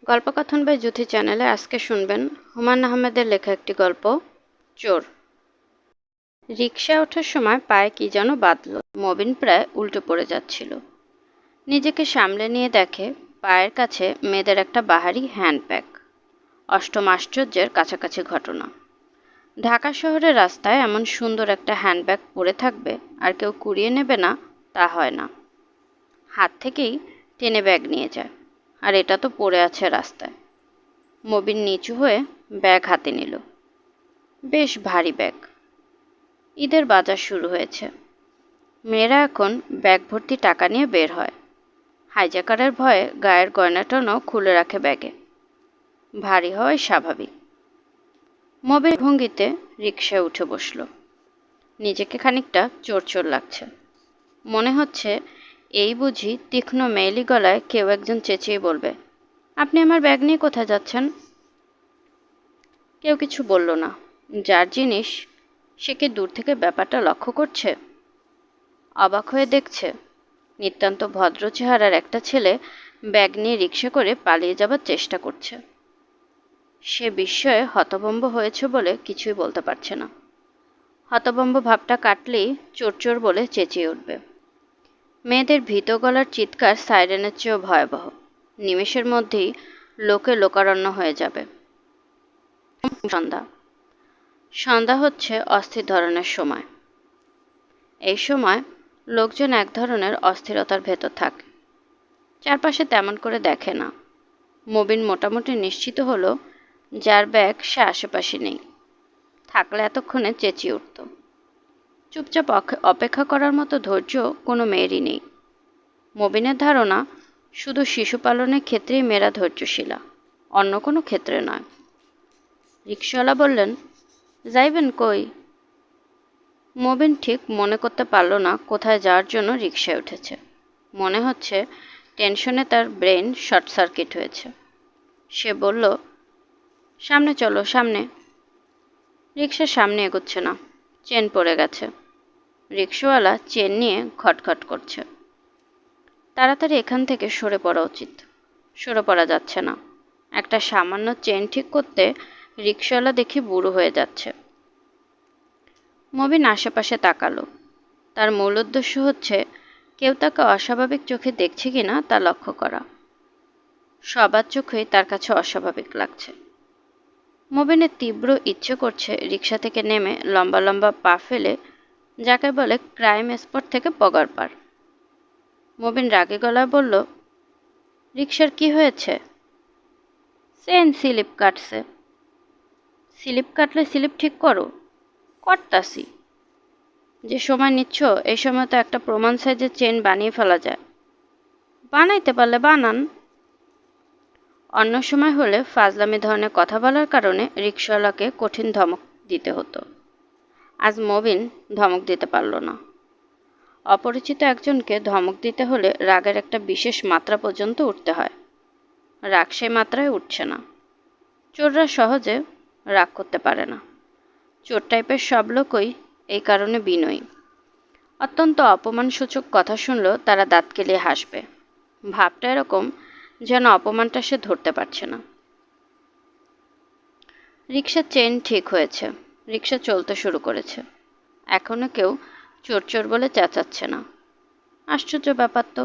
গল্পকথন by Juthi চ্যানেলে আজকে শুনবেন হুমায়ুন আহমেদের লেখা একটি গল্প, চোর। রিকশায় ওঠার সময় পায়ে কি যেন বাঁধল। মবিন প্রায় উল্টে পড়ে যাচ্ছিল। নিজেকে সামলে নিয়ে দেখে পায়ের কাছে মেয়েদের একটা বাহারি হ্যান্ডব্যাগ। অষ্টম আশ্চর্যের কাছাকাছি ঘটনা। ঢাকা শহরের রাস্তায় এমন সুন্দর একটা হ্যান্ডব্যাগ পড়ে থাকবে আর কেউ কুড়িয়ে নেবে না, তা হয় না। হাত থেকেই টেনে ব্যাগ নিয়ে যায়, আর এটা তো পড়ে আছে রাস্তায়। মবিন নিচু হয়ে ব্যাগ হাতে নিল। বেশ ভারী ব্যাগ। ঈদের বাজার শুরু হয়েছে। মেয়েরা এখন ব্যাগ ভর্তি টাকা নিয়ে বের হয়। হাইজ্যাকারের ভয়ে গায়ের গয়নাটনাও খুলে রাখে ব্যাগে। ভারী হওয়াই স্বাভাবিক। মবিন ভঙ্গিতে রিকশায় উঠে বসল। নিজেকে খানিকটা চোর চোর লাগছে। মনে হচ্ছে এই বুঝি তীক্ষ্ণ মেয়েলি গলায় কেউ একজন চেঁচিয়ে বলবে, আপনি আমার ব্যাগ নিয়ে কোথায় যাচ্ছেন? কেউ কিছু বলল না। যার জিনিস সে কি দূর থেকে ব্যাপারটা লক্ষ্য করছে? অবাক হয়ে দেখছে নিতান্ত ভদ্র চেহারার একটা ছেলে ব্যাগ নিয়ে রিকশা করে পালিয়ে যাবার চেষ্টা করছে। সে বিস্ময়ে হতভম্ব হয়েছে বলে কিছুই বলতে পারছে না। হতভম্ব ভাবটা কাটলেই চোর চোর বলে চেঁচিয়ে উঠবে। মেয়েদের ভীত গলার চিৎকার সাইরেনের চেয়েও ভয়াবহ। নিমেষের মধ্যেই লোকে লোকারণ্য হয়ে যাবে। সন্ধ্যা। সন্ধ্যা হচ্ছে অস্থির ধরনের সময়। এই সময় লোকজন এক ধরনের অস্থিরতার ভেতর থাকে। চারপাশে তেমন করে দেখে না। মবিন মোটামুটি নিশ্চিত হলো যার ব্যাগ সে আশেপাশে নেই। থাকলে এতক্ষণে চেঁচিয়ে উঠত। চুপচাপ অপেক্ষা করার মতো ধৈর্য কোনো মেয়েরই নেই। মবিনের ধারণা শুধু শিশু পালনের ক্ষেত্রেই মেয়েরা ধৈর্যশীলা, অন্য কোনো ক্ষেত্রে নয়। রিকশাওয়ালা বললেন, যাইবেন কই? মবিন ঠিক মনে করতে পারল না কোথায় যাওয়ার জন্য রিকশায় উঠেছে। মনে হচ্ছে টেনশনে তার ব্রেন শর্ট সার্কিট হয়েছে। সে বলল, সামনে চলো, সামনে। রিকশার সামনে এগোচ্ছে না, চেন পড়ে গেছে। রিকশাওয়ালা চেন নিয়ে খটখট করছে। তাড়াতাড়ি এখান থেকে সরে পড়া উচিত। সরে পড়া যাচ্ছে না। একটা সামান্য চেন ঠিক করতে রিকশাওয়ালা দেখি বুড়ো হয়ে যাচ্ছে। মবিন আশেপাশে তাকালো। তার মূল উদ্দেশ্য হচ্ছে কেউ তাকে অস্বাভাবিক চোখে দেখছে কিনা তা লক্ষ্য করা। সবার চোখেই তার কাছে অস্বাভাবিক লাগছে। মবিনের তীব্র ইচ্ছে করছে রিকশা থেকে নেমে লম্বা লম্বা পা ফেলে, যাকে বলে ক্রাইম স্পট থেকে পগার পার। মবিন রাগে গলায় বলল, রিকশার কি হয়েছে? চেন স্লিপ কাটছে। স্লিপ কাটলে স্লিপ ঠিক করো। করতাছি। যে সময় নিচ্ছ এই সময় তো একটা প্রমাণ সাইজের চেন বানিয়ে ফেলা যায়। বানাইতে পারলে বানান। অন্য সময় হলে ফাজলামি ধরনের কথা বলার কারণে রিকশাওয়ালাকে কঠিন ধমক দিতে হতো। আজ মবিন ধমক দিতে পারল না। অপরিচিত একজনকে ধমক দিতে হলে রাগের একটা বিশেষ মাত্রা পর্যন্ত উঠতে হয়। রাগ সেই মাত্রায় উঠছে না। চোররা সহজে রাগ করতে পারে না। চোর টাইপের সব লোকই এই কারণে বিনয়ী। অত্যন্ত অপমানসূচক কথা শুনলেও তারা দাঁত কেলিয়ে হাসবে। ভাবটা এরকম যেন অপমানটা সে ধরতে পারছে না। রিকশার চেন ঠিক হয়েছে। রিকশা চলতে শুরু করেছে। এখনো কেউ চোর চোর বলে চেঁচাচ্ছে না। আশ্চর্য ব্যাপার তো।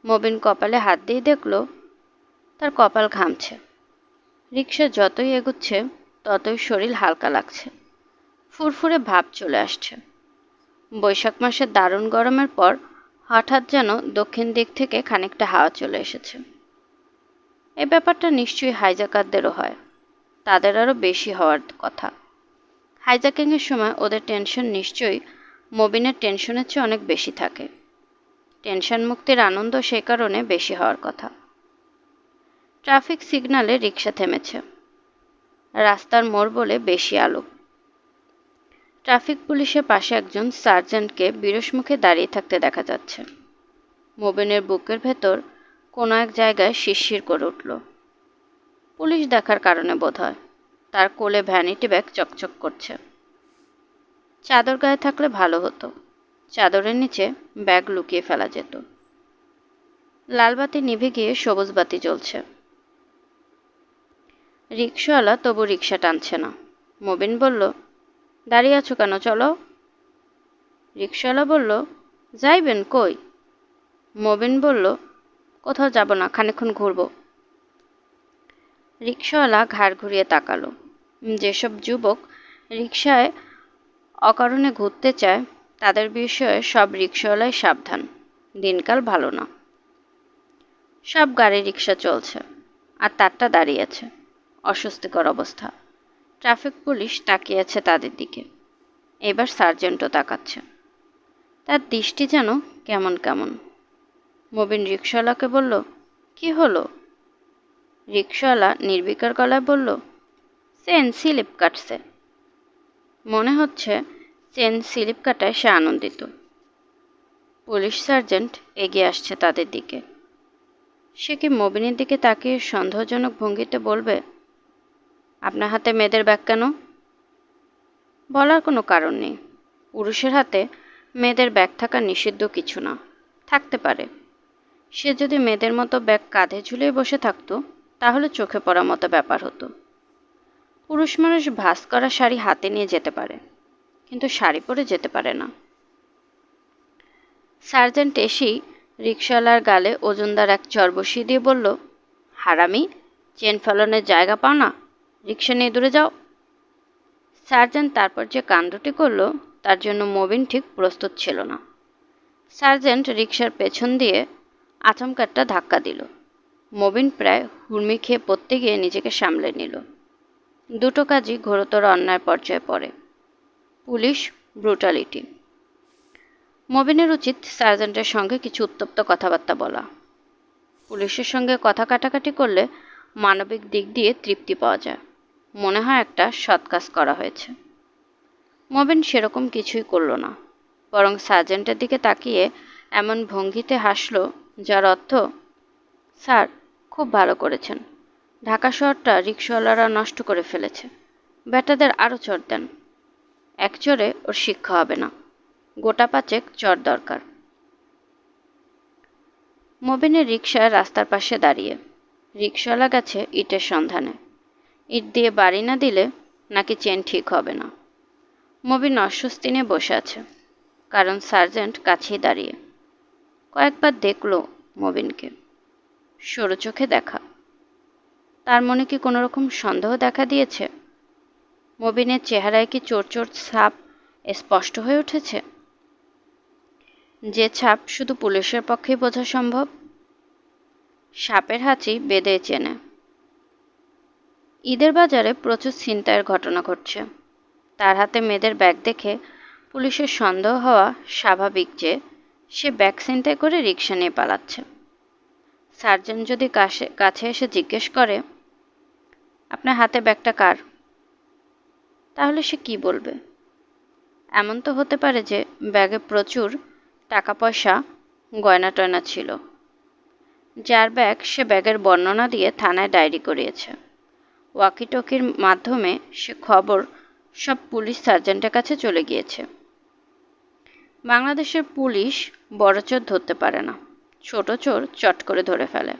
মবিন কপালে হাত দিয়ে দেখল তার কপাল ঘামছে। রিকশা যতই এগুচ্ছে ততই শরীর হালকা লাগছে। ফুরফুরে ভাব চলে আসছে। বৈশাখ মাসের দারুণ গরমের পর হঠাৎ যেন দক্ষিণ দিক থেকে খানিকটা হাওয়া চলে এসেছে। এই ব্যাপারটা নিশ্চয়ই হাইজ্যাকারদেরও হয়। তাদের আরও বেশি হওয়ার কথা। হাইজ্যাকিংয়ের সময় ওদের টেনশন নিশ্চয়ই মবিনের টেনশনের চেয়ে অনেক বেশি থাকে। টেনশন মুক্তির আনন্দ সেই কারণে বেশি হওয়ার কথা। ট্রাফিক সিগন্যালে রিকশা থেমেছে। রাস্তার মোড় বলে বেশি আলো। ট্রাফিক পুলিশের পাশে একজন সার্জেন্টকে বিরস মুখে দাঁড়িয়ে থাকতে দেখা যাচ্ছে। মবিনের বুকের ভেতর কোনো এক জায়গায় শিরশির করে উঠল। পুলিশ দেখার কারণে বোধহয়। তার কোলে ভ্যানিটি ব্যাগ চকচক করছে। চাদর গায়ে থাকলে ভালো হতো। চাদরের নিচে ব্যাগ লুকিয়ে ফেলা যেত। লাল বাতি নিভে গিয়ে সবুজ বাতি জ্বলছে। রিকশাওয়ালা তবু রিকশা টানছে না। মবিন বলল, দাঁড়িয়ে আছো কেন, চলো। রিকশাওয়ালা বলল, যাইবেন কই? মবিন বলল, কোথাও যাব না, খানিকক্ষণ ঘুরবো। রিকশাওয়ালা ঘাড় ঘুরিয়ে তাকালো। যেসব যুবক রিকশায় অকারণে ঘুরতে চায় তাদের বিষয়ে সব রিকশাওয়ালাই সাবধান, দিনকাল ভালো না। সব গাড়ি রিকশা চলছে আর তারটা দাঁড়িয়ে আছে, অস্বস্তিকর অবস্থা। ট্রাফিক পুলিশ তাকিয়ে আছে তাদের দিকে। এবার সার্জেন্টও তাকাচ্ছে, তার দৃষ্টি যেন কেমন কেমন। মবিন রিকশাওয়ালাকে বলল, কি হলো? রিকশাওয়ালা নির্বিকার গলায় বলল, চেন স্লিপ কাটছে। মনে হচ্ছে চেন স্লিপ কাটায় সে আনন্দিত। পুলিশ সার্জেন্ট এগিয়ে আসছে তাদের দিকে। সে কি মবিনের দিকে তাকিয়ে সন্দেহজনক ভঙ্গিতে বলবে, আপনার হাতে মেয়েদের ব্যাগ কেন? বলার কোনো কারণ নেই। পুরুষের হাতে মেয়েদের ব্যাগ থাকা নিষিদ্ধ কিছু না, থাকতে পারে। সে যদি মেয়েদের মতো ব্যাগ কাঁধে ঝুলিয়ে বসে থাকতো তাহলে চোখে পড়ার মতো ব্যাপার হতো। পুরুষ মানুষ ভাঁজ করা শাড়ি হাতে নিয়ে যেতে পারে, কিন্তু শাড়ি পরে যেতে পারে না। সার্জেন্ট এসেই রিকশাওয়ালার গালে ওজনদার এক চর বসিয়ে দিয়ে বলল, হারামি, চেন ফেলানোর জায়গা পাও না, রিকশা নিয়ে দূরে যাও। সার্জেন্ট তারপর যে কাণ্ডটি করল তার জন্য মবিন ঠিক প্রস্তুত ছিল না। সার্জেন্ট রিকশার পেছন দিয়ে আচমকা একটা ধাক্কা দিল। মবিন প্রায় হুড়মি খেয়ে পড়তে গিয়ে নিজেকে সামলে নিল। দুটো কাজই ঘোরতর অন্যায় পর্যায়ে পড়ে। Police brutality. মবিনের উচিত সার্জেন্টের সঙ্গে কিছু উত্তপ্ত কথাবার্তা বলা। পুলিশের সঙ্গে কথা কাটাকাটি করলে মানবিক দিক দিয়ে তৃপ্তি পাওয়া যায়, মনে হয় একটা সৎ কাজ করা হয়েছে। মবিন সেরকম কিছুই করল না, বরং সার্জেন্টের দিকে তাকিয়ে এমন ভঙ্গিতে হাসল যার অর্থ, স্যার, খুব ভালো করেছেন। ঢাকা শহরটা রিকশাওয়ালারা নষ্ট করে ফেলেছে, বেটাদের আরও চড় দেন। এক চড়ে ওর শিক্ষা হবে না, গোটা পাঁচেক চড় দরকার। মবিনের রিকশা রাস্তার পাশে দাঁড়িয়ে। রিকশাওয়ালা গেছে ইটের সন্ধানে। ইট দিয়ে বাড়ি না দিলে নাকি চেন ঠিক হবে না। মবিন অস্বস্তি নিয়ে বসে আছে, কারণ সার্জেন্ট কাছেই দাঁড়িয়ে। কয়েকবার দেখল মবিনকে, সরু চোখে দেখা। তার মনে কি কোনো রকম সন্দেহ দেখা দিয়েছে? মবিনের চেহারায় কি চোর চোর ছাপ স্পষ্ট হয়ে উঠেছে, যে ছাপ শুধু পুলিশের পক্ষেই বোঝা সম্ভব? সাপের হাঁচি বেঁধে চেনে। ঈদের বাজারে প্রচুর ছিনতাইয়ের ঘটনা ঘটছে। তার হাতে মেয়েদের ব্যাগ দেখে পুলিশের সন্দেহ হওয়া স্বাভাবিক যে সে ব্যাগ ছিনতাই করে রিকশা নিয়ে পালাচ্ছে। সার্জেন্ট যদি কাছে এসে জিজ্ঞেস করে, আপনার হাতে ব্যাগটা কার, তাহলে সে কি বলবে? এমন তো হতে পারে যে ব্যাগে প্রচুর টাকা পয়সা, গয়না টয়না ছিল। যার ব্যাগ, সে ব্যাগের বর্ণনা দিয়ে থানায় ডায়েরি করিয়েছে। ওয়াকিটকির মাধ্যমে সে খবর সব পুলিশ সার্জেন্টের কাছে চলে গিয়েছে। বাংলাদেশের পুলিশ বড় চোর ধরতে পারে না, ছোট চোর চট করে ধরে ফেলে।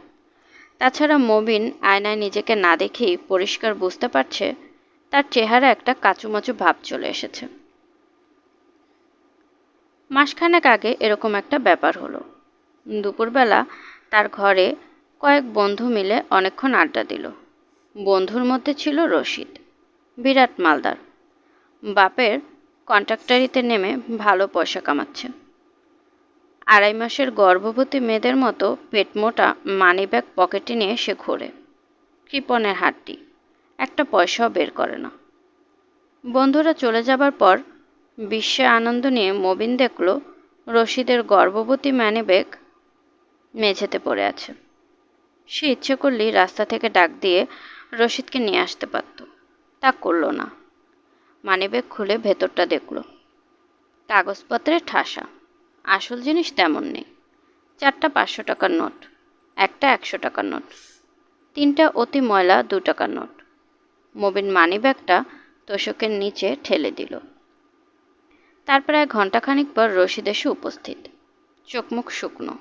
তাছাড়া মবিন আয়নায় নিজেকে না দেখেই পরিষ্কার বুঝতে পারছে তার চেহারা একটা কাচুমাচু ভাব চলে এসেছে। মাসখানেক আগে এরকম একটা ব্যাপার হলো। দুপুরবেলা তার ঘরে কয়েক বন্ধু মিলে অনেকক্ষণ আড্ডা দিল। বন্ধুর মধ্যে ছিল রশিদ, বিরাট মালদার। বাপের কন্ট্রাক্টারিতে নেমে ভালো পয়সা কামাচ্ছে। 2.5 মাসের গর্ভবতী মেয়েদের মতো পেটমোটা মানিব্যাগ পকেটে নিয়ে সে ঘোরে। কৃপণের হাড্ডি, একটা পয়সাও বের করে না। বন্ধুরা চলে যাবার পর বিশ্বে আনন্দ নিয়ে মবিন দেখল রশিদের গর্ভবতী মানিব্যাগ মেঝেতে পড়ে আছে। সে ইচ্ছে করলেই রাস্তা থেকে ডাক দিয়ে রশিদকে নিয়ে আসতে পারত, তা করল না। মানিব্যাগ খুলে ভেতরটা দেখল। কাগজপত্রে ঠাসা, আসল জিনিস তেমন নেই। 4টা 500 টাকার নোট, একটা 100 টাকার নোট, 3টা অতি ময়লা 2 টাকার নোট। মবিন মানিব্যাগটা তোশকের নিচে ঠেলে দিল। তার প্রায় ঘণ্টাখানিক পর রশিদ এসে উপস্থিত, চোখমুখ শুকনো।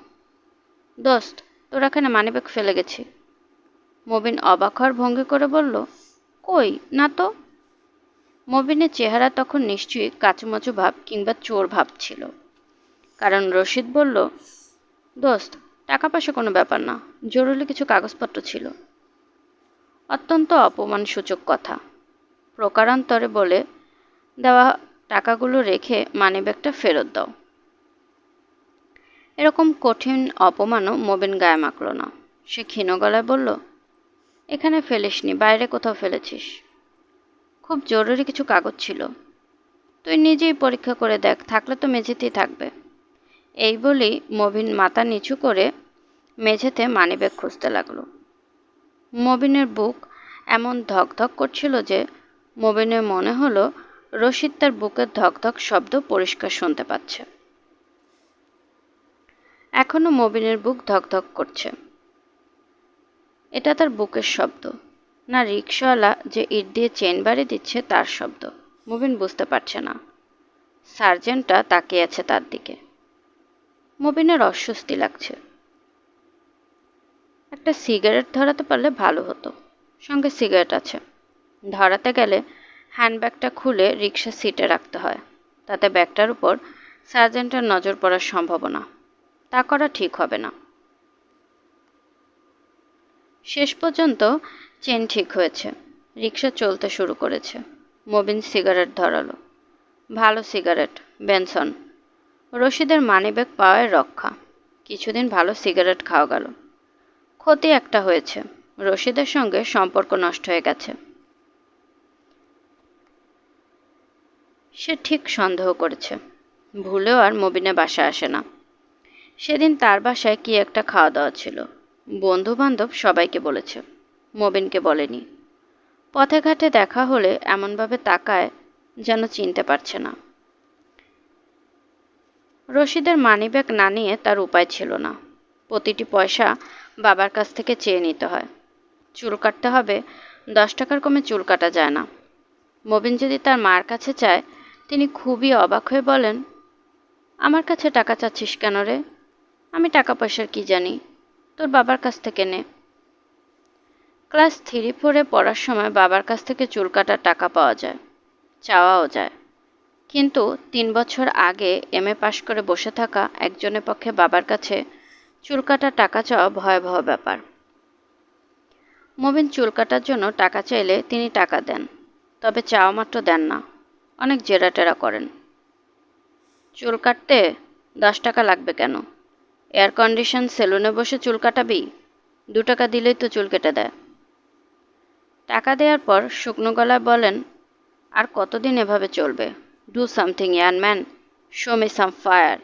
দোস্ত, তোর এখানে মানিব্যাগ ফেলে গেছি। মবিন অবাক হওয়ার ভঙ্গি করে বলল, কই না তো। মবিনের চেহারা তখন নিশ্চয়ই কাচুমাচু ভাব কিংবা চোর ভাব ছিল, কারণ রশিদ বলল, দোস্ত, টাকা পয়সা কোনো ব্যাপার না, জরুরি কিছু কাগজপত্র ছিল। অত্যন্ত অপমানসূচক কথা। প্রকারান্তরে বলে দেওয়া, টাকাগুলো রেখে মানিব্যাগটা ফেরত দাও। এরকম কঠিন অপমানও মবিন গায়ে মাখল না। সে ক্ষীণ গলায় বলল, এখানে ফেলিসনি, বাইরে কোথাও ফেলেছিস। খুব জরুরি কিছু কাগজ ছিল, তুই নিজেই পরীক্ষা করে দেখ, থাকলে তো মেঝেতেই থাকবে। এই বলেই মবিন মাথা নিচু করে মেঝেতে মানিব্যাগ খুঁজতে লাগলো। মবিনের বুক এমন ধকধক করছিল যে মবিনের মনে হলো রশিদ তার বুকের ধকধক শব্দ পরিষ্কার শুনতে পাচ্ছে। এখনো মবিনের বুক ধকধক করছে। এটা তার বুকের শব্দ, না রিকশাওয়ালা যে ইট দিয়ে চেন বাড়ি দিচ্ছে তার শব্দ। মবিন বুঝতে পারছে না। সার্জেন্টটা তাকিয়ে আছে তার দিকে। মবিনের অস্বস্তি লাগছে। একটা সিগারেট ধরাতে পারলে ভালো হতো। সঙ্গে সিগারেট আছে। ধরাতে গেলে হ্যান্ডব্যাগটা খুলে রিকশার সিটে রাখতে হয়, তাতে ব্যাগটার উপর সার্জেন্টের নজর পড়ার সম্ভাবনা। তা করা ঠিক হবে না। শেষ পর্যন্ত চেন ঠিক হয়েছে, রিকশা চলতে শুরু করেছে। মবিন সিগারেট ধরালো। ভালো সিগারেট, বেনসন। রশিদের মানিব্যাগ পাওয়ায় রক্ষা। কিছুদিন ভালো সিগারেট খাওয়া গেল। ক্ষতি একটা হয়েছে, রশিদের সঙ্গে সম্পর্ক নষ্ট হয়ে গেছে। সে ঠিক সন্দেহ করেছে। ভুলেও আর মবিনের বাসায় আসে না। সেদিন তার বাসায় কি একটা খাওয়া দাওয়া ছিল। বন্ধু বান্ধব সবাইকে বলেছে, মবিনকে বলেনি। পথে ঘাটে দেখা হলে এমনভাবে তাকায় যেন চিনতে পারছে না। রশিদের মানিব্যাগ না নিয়ে তার উপায় ছিল না। প্রতিটি পয়সা বাবার কাছ থেকে চেয়ে নিতে হয়। চুল কাটতে হবে, 10 টাকার কমে চুল কাটা যায় না। মবিন যদি তার মার কাছে চায়, তিনি খুবই অবাক হয়ে বলেন, আমার কাছে টাকা চাচ্ছিস কেন রে? আমি টাকা পয়সার কি জানি, তোর বাবার কাছ থেকে নে। ক্লাস 3-4 পড়ার সময় বাবার কাছ থেকে চুল কাটার টাকা পাওয়া যায়, চাওয়াও যায়। কিন্তু 3 বছর আগে MA পাশ করে বসে থাকা একজনের পক্ষে বাবার কাছে চুল কাটার টাকা চাওয়া ভয়াবহ ব্যাপার। মবিন চুল কাটার জন্য টাকা চাইলে তিনি টাকা দেন, তবে চাওয়া মাত্র দেন না, অনেক জেরাটেরা করেন। চুল কাটতে 10 টাকা লাগবে কেন? এয়ার কন্ডিশন সেলুনে বসে চুল কাটাবি? 2 টাকা দিলেই তো চুল কেটে দেয়। টাকা দেওয়ার পর শুকনো গলায় বলেন, আর কতদিন এভাবে চলবে? Do something young man, show me some fire.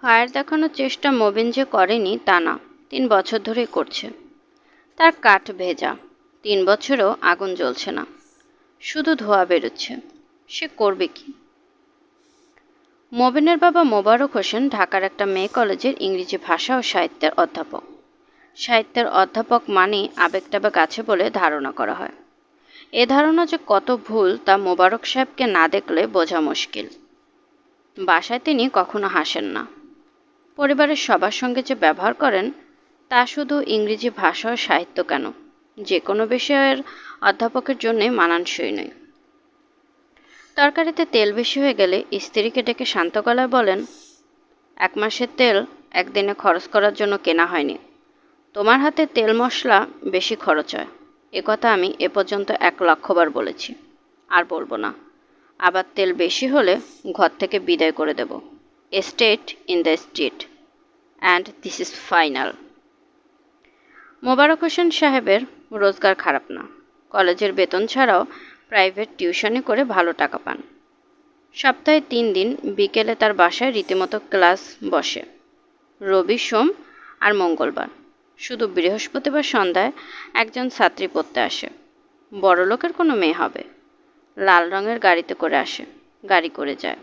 Fire দেখানোর চেষ্টা মবিন যে করেনি তা না, 3 বছর ধরেই করছে। তার কাঠ ভেজা, 3 বছরেও আগুন জ্বলছে না, শুধু ধোঁয়া বেরোচ্ছে। সে করবে কি? মবিনের বাবা মোবারক হোসেন ঢাকার একটা মেয়ে কলেজের ইংরেজি ভাষা ও সাহিত্যের অধ্যাপক। সাহিত্যের অধ্যাপক মানেই আবেগ টাবেগ আছে বলে ধারণা করা হয়। এ ধারণা যে কত ভুল তা মোবারক সাহেবকে না দেখলে বোঝা মুশকিল। বাসায় তিনি কখনো হাসেন না। পরিবারের সবার সঙ্গে যে ব্যবহার করেন তা শুধু ইংরেজি ভাষা ও সাহিত্য কেন, যে কোনো বিষয়ের অধ্যাপকের জন্যে মানানসই নয়। তরকারিতে তেল বেশি হয়ে গেলে স্ত্রীকে ডেকে শান্ত গলায় বলেন, 1 মাসের তেল একদিনে খরচ করার জন্য কেনা হয়নি। তোমার হাতে তেল মশলা বেশি খরচ হয়, কথা আমি এ পর্যন্ত 1,00,000 বার বলেছি, আর বলবো না। আবার তেল বেশি হলে ঘর থেকে বিদায় করে দেব। State in the street, and this is final. Mobarak Hossain সাহেবের রোজগার খারাপ না। কলেজের বেতন ছাড়াও প্রাইভেট টিউশনি করে ভালো টাকা পান। সপ্তাহে 3 দিন বিকেলে তার বাসায় রীতিমতো ক্লাস বসে, রবি, সোম আর মঙ্গলবার। শুধু বৃহস্পতিবার সন্ধ্যায় একজন ছাত্রী পড়তে আসে। বড়লোকের কোনো মেয়ে হবে। লাল রঙের গাড়িতে করে আসে, গাড়ি করে যায়।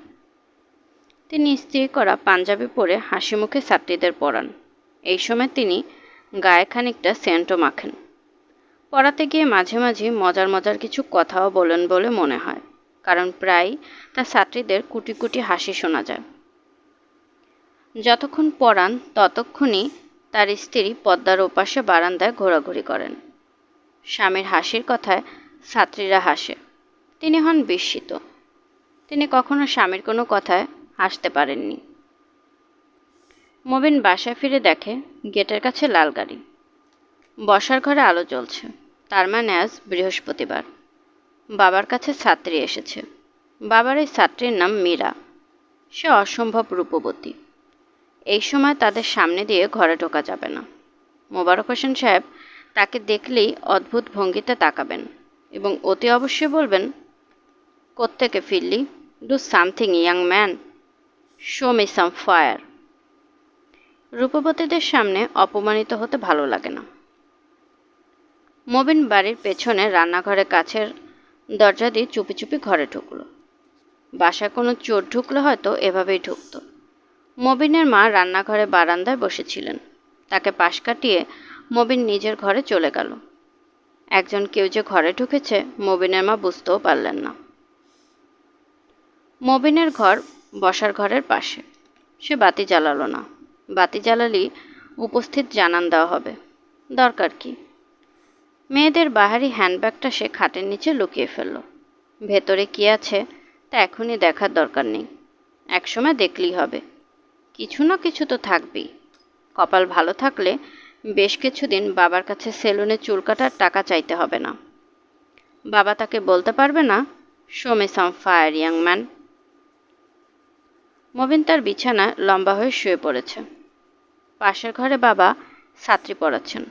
তিনি ইস্ত্রি করা পাঞ্জাবি পরে হাসি মুখে ছাত্রীদের পড়ান। এই সময় তিনি গায়ে খানিকটা সেন্টও মাখেন। পড়াতে গিয়ে মাঝে মাঝে মজার মজার কিছু কথাও বলেন বলে মনে হয়, কারণ প্রায় তার ছাত্রীদের কুটি কুটি হাসি শোনা যায়। যতক্ষণ পড়ান ততক্ষণই তার স্ত্রী পদ্মার ওপাশে বারান্দায় ঘোরাঘুরি করেন। স্বামীর হাসির কথায় ছাত্রীরা হাসে। তিনি হন বিস্মিত। তিনি কখনো স্বামীর কোনো কথায় হাসতে পারেননি। মবিন বাসায় ফিরে দেখে গেটের কাছে লাল গাড়ি। বসার ঘরে আলো জ্বলছে, তার মানে আজ বৃহস্পতিবার। বাবার কাছে ছাত্রী এসেছে। বাবার এই ছাত্রীর নাম মীরা। সে অসম্ভব রূপবতী। এই সময় তাদের সামনে দিয়ে ঘরে ঢোকা যাবে না। মোবারক হোসেন সাহেব তাকে দেখলেই অদ্ভুত ভঙ্গিতে তাকাবেন এবং অতি অবশ্যই বলবেন, কোত্থেকে ফিরলি? Do something young man, show me some fire. রূপবতীদের সামনে অপমানিত হতে ভালো লাগে না। মবিন বাড়ির পেছনে রান্নাঘরে কাছের দরজা দিয়ে চুপি চুপি ঘরে ঢুকলো। বাসায় কোনো চোর ঢুকলে হয়তো এভাবেই ঢুকত। মবিনের মা রান্নাঘরে বারান্দায় বসেছিলেন। তাকে পাশ কাটিয়ে মবিন নিজের ঘরে চলে গেল। একজন কেউ যে ঘরে ঢুকেছে মবিনের মা বুঝতেও পারলেন না। মবিনের ঘর বসার ঘরের পাশে। সে বাতি জ্বালালো না। বাতি জ্বালালেই উপস্থিত জানান দেওয়া হবে। দরকার কি? মেয়েদের বাহারি হ্যান্ডব্যাগটা সে খাটের নিচে লুকিয়ে ফেলল। ভেতরে কি আছে তা এখনই দেখার দরকার নেই। একসময় দেখলেই হবে। কিছু না কিছু তো থাকবেই। কপাল ভালো থাকলে বেশ কিছুদিন বাবার কাছে সেলুনে চুল কাটার টাকা চাইতে হবে না। বাবা তাকে বলতে পারবে না, show me some fire young man. Mobin তার বিছানায় লম্বা হয়ে শুয়ে পড়েছে। পাশের ঘরে বাবা ছাত্রী পড়াচ্ছেন।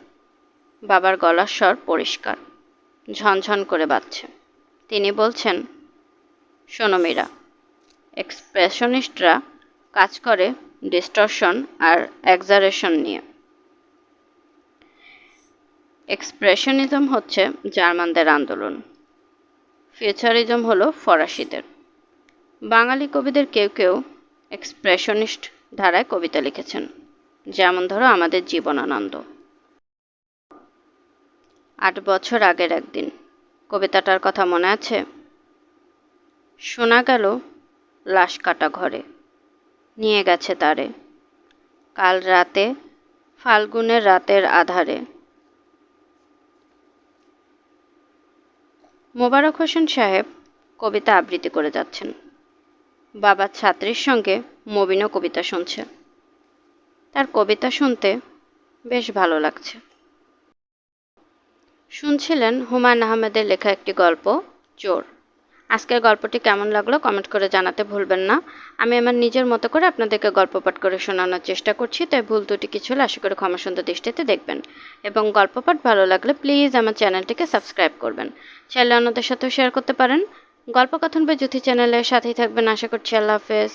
বাবার গলার স্বর পরিষ্কার, ঝনঝন করে বাজছে। তিনি বলছেন, শোনো মীরা, এক্সপ্রেশনিস্টরা কাজ করে ডিস্টরশন আর এক্সারেশন নিয়ে। এক্সপ্রেশনিজম হচ্ছে জার্মানদের আন্দোলন, ফিউচারিজম হলো ফরাসিদের। বাঙালি কবিদের কেউ কেউ এক্সপ্রেশনিস্ট ধারায় কবিতা লিখেছেন, যেমন ধরো আমাদের জীবনানন্দ। 8 বছর আগের একদিন, কবিতাটার কথা মনে আছে? শোনা গেল লাশ কাটা ঘরে, নিয়ে গেছে তারে কাল রাতে ফাল্গুনের রাতের আধারে। মোবারক হোসেন সাহেব কবিতা আবৃত্তি করে যাচ্ছেন। বাবার ছাত্রীর সঙ্গে মবিনও কবিতা শুনছে। তার কবিতা শুনতে বেশ ভালো লাগছে। শুনছিলেন হুমায়ুন আহমেদের লেখা একটি গল্প, চোর। আজকের গল্পটি কেমন লাগলো কমেন্ট করে জানাতে ভুলবেন না। আমি আমার নিজের মতো করে আপনাদেরকে গল্প পাঠ করে শোনানোর চেষ্টা করছি, তাই ভুল ত্রুটি কিছু হলে আশা করি ক্ষমা সুন্দর দৃষ্টিতে দেখবেন। এবং গল্প পাঠ ভালো লাগলে প্লিজ আমার চ্যানেলটিকে সাবস্ক্রাইব করবেন। চাইলে অন্যদের সাথেও শেয়ার করতে পারেন। গল্পকথন বা জ্যোতি চ্যানেলের সাথেই থাকবেন আশা করছি। আল্লাহ হাফেজ।